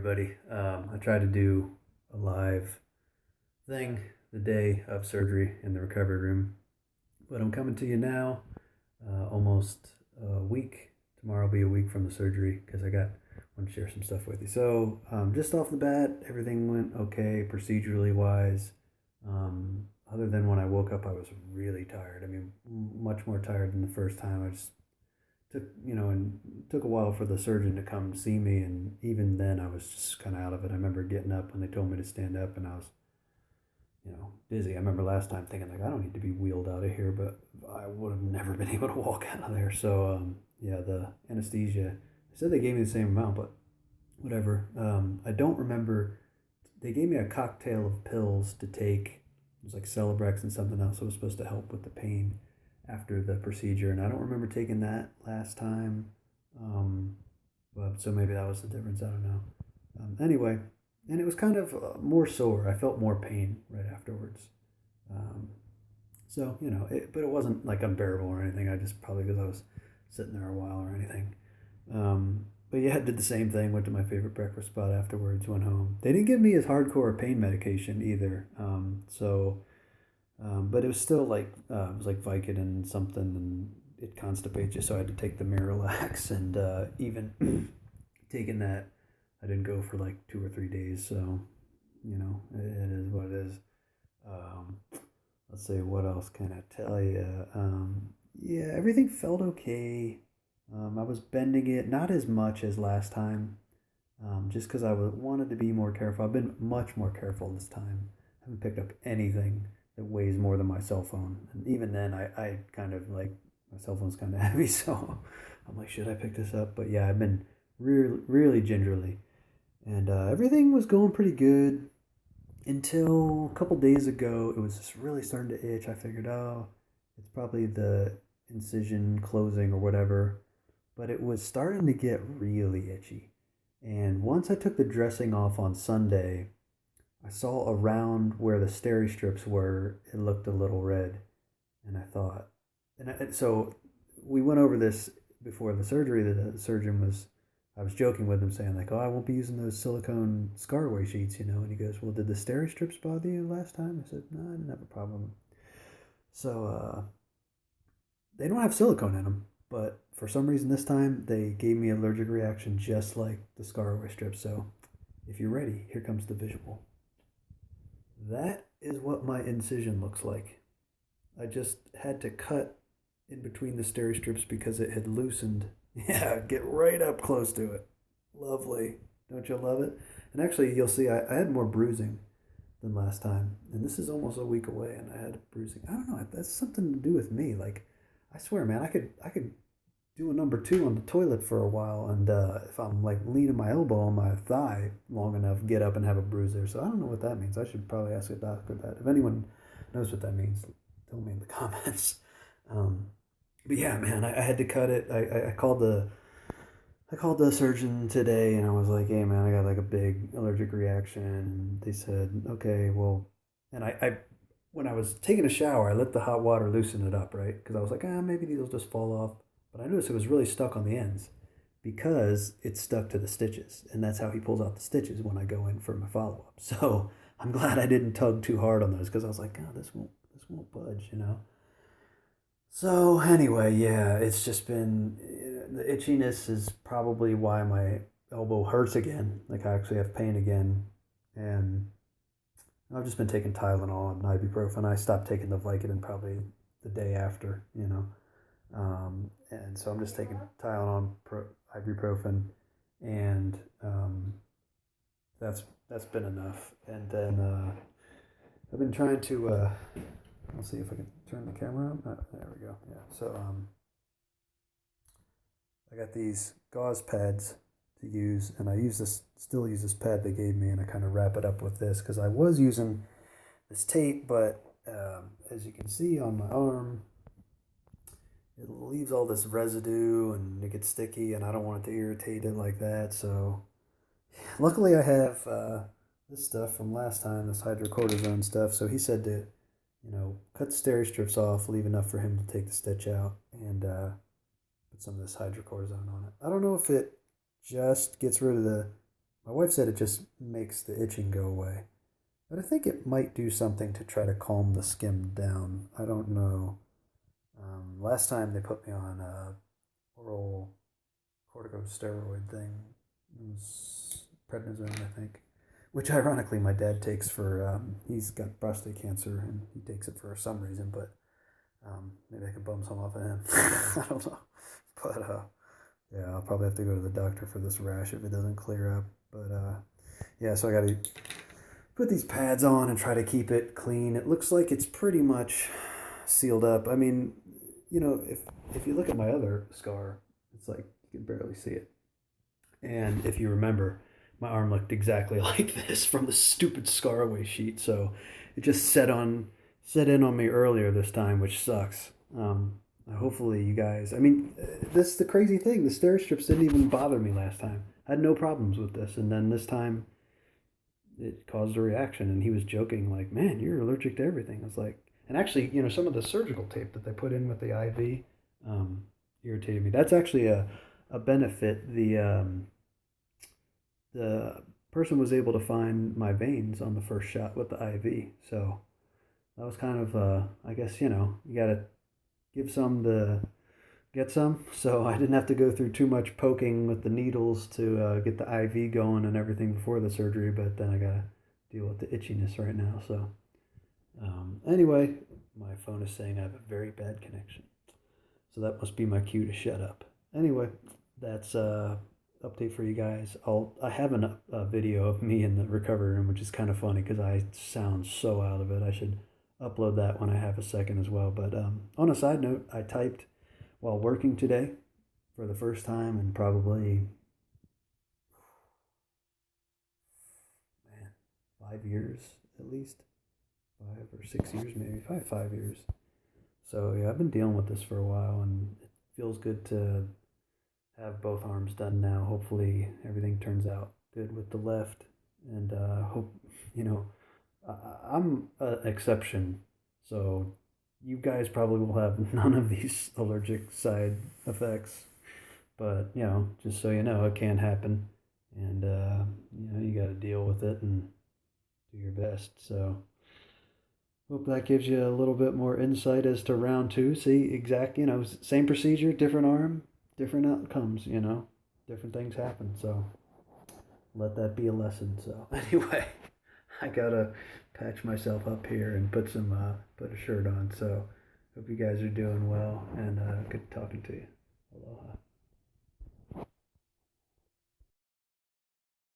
everybody. I tried to do a live thing the day of surgery in the recovery room, but I'm coming to you now, almost a week. Tomorrow will be a week from the surgery because want to share some stuff with you. So, just off the bat, everything went okay procedurally wise. Other than when I woke up, I was really tired. I mean, much more tired than the first time. I just and took a while for the surgeon to come see me, and even then I was just kind of out of it. I remember getting up when they told me to stand up, and I was, dizzy. I remember last time thinking like I don't need to be wheeled out of here, but I would have never been able to walk out of there. So yeah, the anesthesia. They said they gave me the same amount, but whatever. I don't remember. They gave me a cocktail of pills to take. It was like Celebrex and something else. It was supposed to help with the pain after the procedure, and I don't remember taking that last time. Um, but so maybe that was the difference. I don't know. Anyway, and it was kind of more sore. I felt more pain right afterwards. Um, but it wasn't like unbearable or anything. I just probably because I was sitting there a while or anything. But yeah, I did the same thing. Went to my favorite breakfast spot afterwards. Went home. They didn't give me as hardcore pain medication either. But it was still like it was like Vicodin something, and it constipates you. So I had to take the Miralax, and even taking that, I didn't go for like 2 or 3 days. So it is what it is. Um, let's see, what else can I tell you? Yeah, everything felt okay. I was bending it, not as much as last time, just because wanted to be more careful. I've been much more careful this time. I haven't picked up anything that weighs more than my cell phone. And even then, I kind of like my cell phone's kind of heavy, so I'm like, should I pick this up? But yeah, I've been really, really gingerly, and everything was going pretty good until a couple days ago. It was just really starting to itch. I figured, oh, it's probably the incision closing or whatever, but it was starting to get really itchy. And once I took the dressing off on Sunday, I saw around where the steri strips were, it looked a little red. And I thought, so we went over this before the surgery. The surgeon I was joking with him saying, like, oh, I won't be using those silicone scarway sheets, And he goes, well, did the steri strips bother you last time? I said, no, I didn't have a problem. So they don't have silicone in them, but for some reason this time they gave me an allergic reaction just like the scarway strips. So if you're ready, here comes the visual. That is what my incision looks like. I just had to cut in between the steri strips because it had loosened. Yeah, get right up close to it. Lovely. Don't you love it? And actually, you'll see I had more bruising than last time. And this is almost a week away, and I had bruising. I don't know. That's something to do with me. Like, I swear, man, I could do a number two on the toilet for a while, and if I'm like leaning my elbow on my thigh long enough, get up and have a bruise there. So I don't know what that means. I should probably ask a doctor that. If anyone knows what that means, tell me in the comments. Um, but yeah, man, I had to cut it. I called the surgeon today, and I was like, hey, man, I got like a big allergic reaction. And they said, okay, well, and when I was taking a shower, I let the hot water loosen it up, right? Because I was like, maybe these will just fall off. But I noticed it was really stuck on the ends because it's stuck to the stitches. And that's how he pulls out the stitches when I go in for my follow-up. So I'm glad I didn't tug too hard on those because I was like, this won't budge. So anyway, yeah, it's just been the itchiness is probably why my elbow hurts again. Like I actually have pain again, and I've just been taking Tylenol and ibuprofen. I stopped taking the Vicodin probably the day after. And so I'm just taking Tylenol, ibuprofen, and that's been enough. And then I've been trying to. Let's see if I can turn the camera on. There we go. Yeah. So I got these gauze pads to use, and I still use this pad they gave me, and I kind of wrap it up with this because I was using this tape, but as you can see on my arm, it leaves all this residue and it gets sticky, and I don't want it to irritate it like that. So luckily I have this stuff from last time, this hydrocortisone stuff. So he said to cut the steri strips off, leave enough for him to take the stitch out, and put some of this hydrocortisone on it. I don't know if it just gets rid of My wife said it just makes the itching go away. But I think it might do something to try to calm the skin down. I don't know. Last time they put me on a oral corticosteroid thing. It was prednisone, I think. Which ironically my dad takes for, he's got prostate cancer and he takes it for some reason, but maybe I can bum some off of him. I don't know. But yeah, I'll probably have to go to the doctor for this rash if it doesn't clear up. But yeah, so I got to put these pads on and try to keep it clean. It looks like it's pretty much sealed up. I mean, if you look at my other scar, it's like you can barely see it. And if you remember, my arm looked exactly like this from the stupid scar away sheet. So it just set in on me earlier this time, which sucks. Hopefully you guys. I mean, this is the crazy thing. The steri strips didn't even bother me last time. I had no problems with this, and then this time it caused a reaction. And he was joking like, "Man, you're allergic to everything." I was like, and actually, some of the surgical tape that they put in with the IV irritated me. That's actually a benefit. The person was able to find my veins on the first shot with the IV, so that was kind of I guess you gotta give some to get some. So I didn't have to go through too much poking with the needles to get the IV going and everything before the surgery, but then I gotta deal with the itchiness right now. So anyway, my phone is saying I have a very bad connection, so that must be my cue to shut up. Anyway, that's update for you guys. I have a video of me in the recovery room, which is kind of funny because I sound so out of it. I should upload that when I have a second as well. But on a side note, I typed while working today for the first time in probably 5 years at least, 5 or 6 years maybe, 5 years. So yeah, I've been dealing with this for a while, and it feels good to have both arms done now. Hopefully everything turns out good with the left, and hope I'm an exception, so you guys probably will have none of these allergic side effects. But just so you know, it can happen, and you got to deal with it and do your best. So hope that gives you a little bit more insight as to round two. See, same procedure, different arm, different outcomes. Different things happen. So let that be a lesson. So anyway, I gotta patch myself up here and put a shirt on. So hope you guys are doing well, and good talking to you.